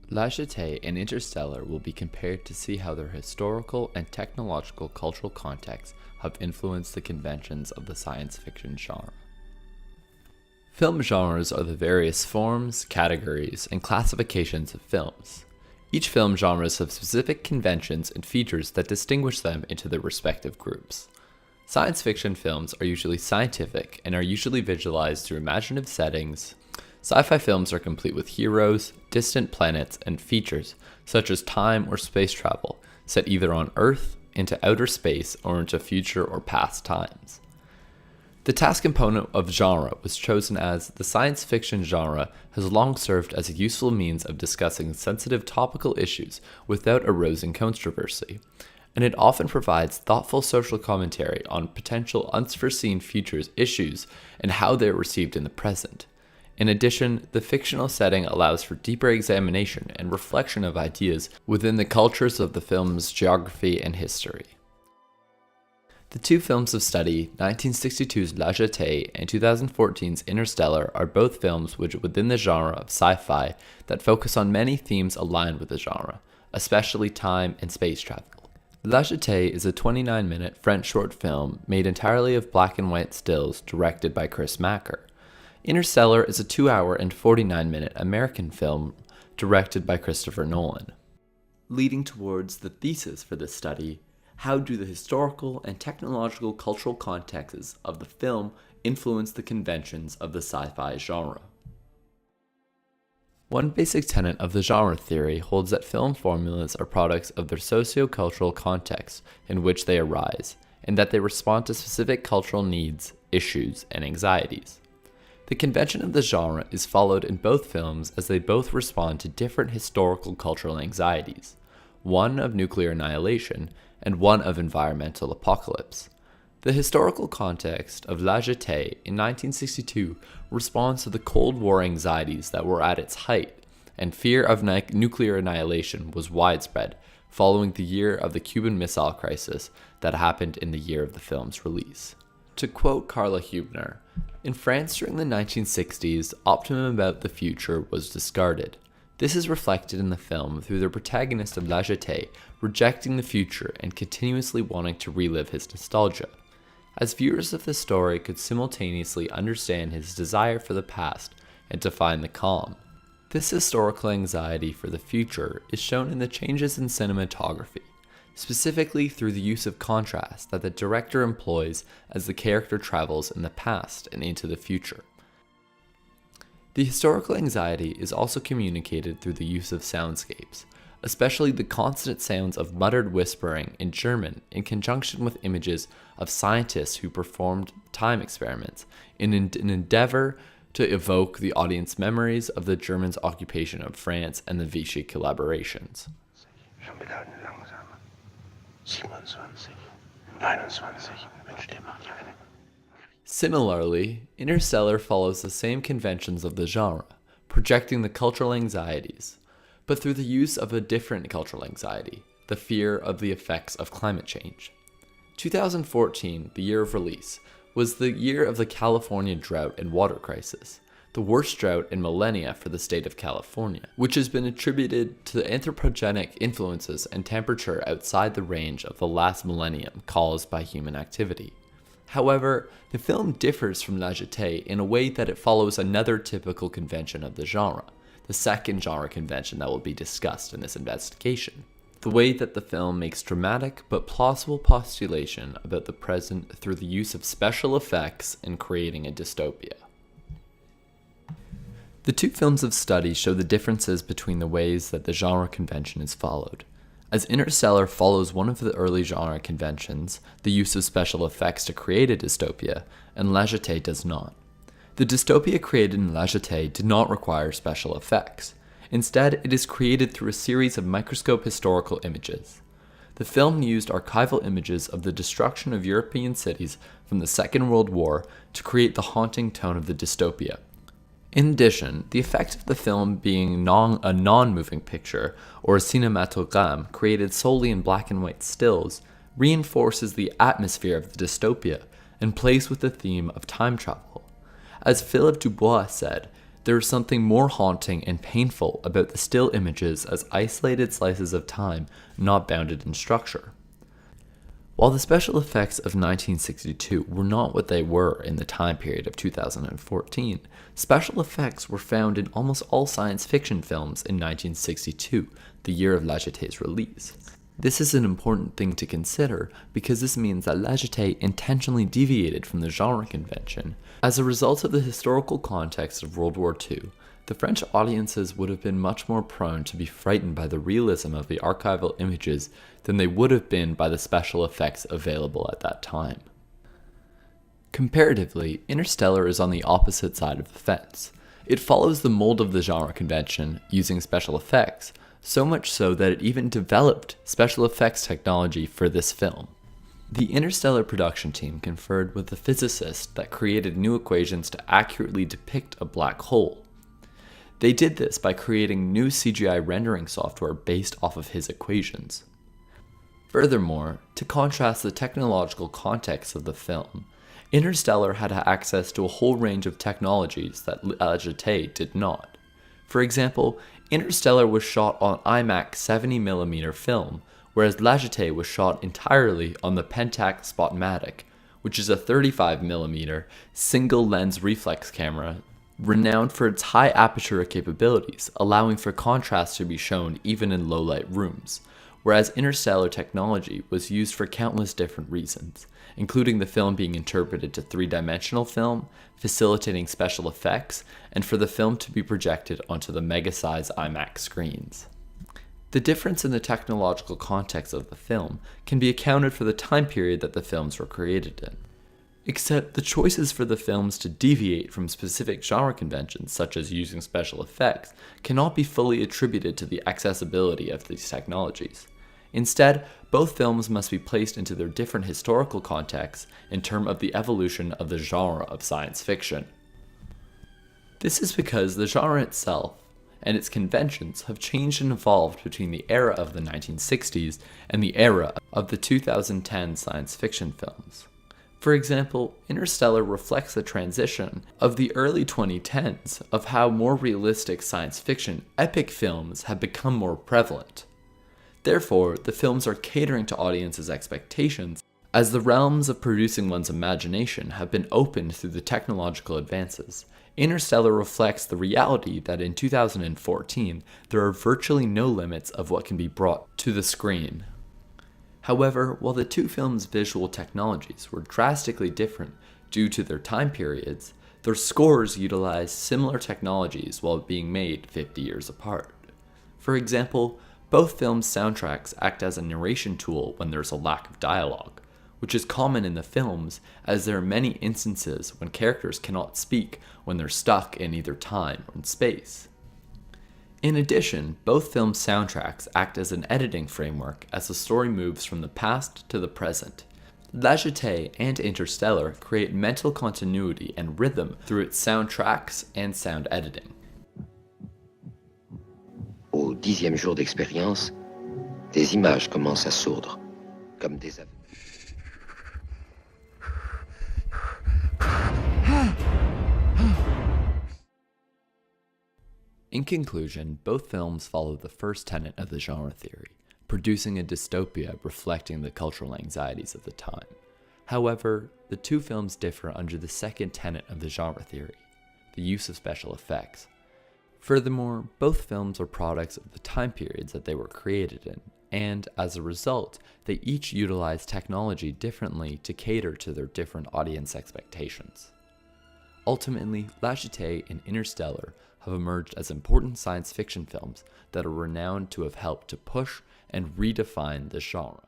La Jette and Interstellar will be compared to see how their historical and technological cultural contexts have influenced the conventions of the science fiction genre. Film genres are the various forms, categories, and classifications of films. Each film genres have specific conventions and features that distinguish them into their respective groups. Science fiction films are usually scientific and are usually visualized through imaginative settings. Sci-fi films are complete with heroes, distant planets, and features such as time or space travel, set either on Earth, into outer space, or into future or past times. The task component of genre was chosen as the science fiction genre has long served as a useful means of discussing sensitive topical issues without arousing controversy, and it often provides thoughtful social commentary on potential unforeseen future issues and how they are received in the present. In addition, the fictional setting allows for deeper examination and reflection of ideas within the cultures of the film's geography and history. The two films of study, 1962's La Jetée and 2014's Interstellar, are both films which within the genre of sci-fi that focus on many themes aligned with the genre, especially time and space travel. La Jetée is a 29-minute French short film made entirely of black and white stills directed by Chris Macker. Interstellar is a 2-hour and 49-minute American film directed by Christopher Nolan. Leading towards the thesis for this study, how do the historical and technological cultural contexts of the film influence the conventions of the sci-fi genre? One basic tenet of the genre theory holds that film formulas are products of their socio-cultural context in which they arise, and that they respond to specific cultural needs, issues, and anxieties. The convention of the genre is followed in both films as they both respond to different historical cultural anxieties, one of nuclear annihilation and one of environmental apocalypse. The historical context of La Jetée in 1962 responds to the Cold War anxieties that were at its height, and fear of nuclear annihilation was widespread following the year of the Cuban Missile Crisis that happened in the year of the film's release. To quote Carla Hübner, "In France during the 1960s, optimism about the future was discarded. This is reflected in the film through the protagonist of La Jetée rejecting the future and continuously wanting to relive his nostalgia. As viewers of the story could simultaneously understand his desire for the past and to find the calm. This historical anxiety for the future is shown in the changes in cinematography, specifically through the use of contrast that the director employs as the character travels in the past and into the future. The historical anxiety is also communicated through the use of soundscapes, especially the constant sounds of muttered whispering in German in conjunction with images of scientists who performed time experiments in an endeavor to evoke the audience memories of the Germans' occupation of France and the Vichy collaborations. Similarly, Interstellar follows the same conventions of the genre, projecting the cultural anxieties, but through the use of a different cultural anxiety, the fear of the effects of climate change. 2014, the year of release, was the year of the California drought and water crisis, the worst drought in millennia for the state of California, which has been attributed to the anthropogenic influences and temperature outside the range of the last millennium caused by human activity. However, the film differs from La Jetée in a way that it follows another typical convention of the genre, the second genre convention that will be discussed in this investigation. The way that the film makes dramatic but plausible postulation about the present through the use of special effects in creating a dystopia. The two films of study show the differences between the ways that the genre convention is followed. As Interstellar follows one of the early genre conventions, the use of special effects to create a dystopia, and La Jetée does not. The dystopia created in La Jetée did not require special effects. Instead, it is created through a series of microscope historical images. The film used archival images of the destruction of European cities from the Second World War to create the haunting tone of the dystopia. In addition, the effect of the film being a non-moving picture or a cinématogramme created solely in black and white stills reinforces the atmosphere of the dystopia and plays with the theme of time travel. As Philip Dubois said, There is something more haunting and painful about the still images as isolated slices of time not bounded in structure. While the special effects of 1962 were not what they were in the time period of 2014, special effects were found in almost all science fiction films in 1962, the year of La Jette's release. This is an important thing to consider because this means that La Jette intentionally deviated from the genre convention. As a result of the historical context of World War II, the French audiences would have been much more prone to be frightened by the realism of the archival images than they would have been by the special effects available at that time. Comparatively, Interstellar is on the opposite side of the fence. It follows the mold of the genre convention, using special effects, so much so that it even developed special effects technology for this film. The Interstellar production team conferred with the physicist that created new equations to accurately depict a black hole. They did this by creating new CGI rendering software based off of his equations. Furthermore, to contrast the technological context of the film, Interstellar had access to a whole range of technologies that La Jette did not. For example, Interstellar was shot on IMAX 70mm film, whereas La Jette was shot entirely on the Pentax Spotmatic, which is a 35mm single-lens reflex camera renowned for its high aperture capabilities, allowing for contrast to be shown even in low-light rooms, whereas Interstellar technology was used for countless different reasons, including the film being interpreted to three-dimensional film, facilitating special effects, and for the film to be projected onto the mega-size IMAX screens. The difference in the technological context of the film can be accounted for the time period that the films were created in. Except the choices for the films to deviate from specific genre conventions, such as using special effects, cannot be fully attributed to the accessibility of these technologies. Instead, both films must be placed into their different historical contexts in terms of the evolution of the genre of science fiction. This is because the genre itself and its conventions have changed and evolved between the era of the 1960s and the era of the 2010 science fiction films. For example, Interstellar reflects the transition of the early 2010s of how more realistic science fiction epic films have become more prevalent. Therefore, the films are catering to audiences' expectations, as the realms of producing one's imagination have been opened through the technological advances. Interstellar reflects the reality that in 2014, there are virtually no limits of what can be brought to the screen. However, while the two films' visual technologies were drastically different due to their time periods, their scores utilized similar technologies while being made 50 years apart. For example, both films' soundtracks act as a narration tool when there's a lack of dialogue, which is common in the films as there are many instances when characters cannot speak when they're stuck in either time or in space. In addition, both films' soundtracks act as an editing framework as the story moves from the past to the present. La Jette and Interstellar create mental continuity and rhythm through its soundtracks and sound editing. Au 10e jour d'expérience, des images commencent à sourdre, comme des aveugles. In conclusion, both films follow the first tenet of the genre theory, producing a dystopia reflecting the cultural anxieties of the time. However, the two films differ under the second tenet of the genre theory, the use of special effects. Furthermore, both films are products of the time periods that they were created in, and as a result, they each utilize technology differently to cater to their different audience expectations. Ultimately, La Jette and Interstellar have emerged as important science fiction films that are renowned to have helped to push and redefine the genre.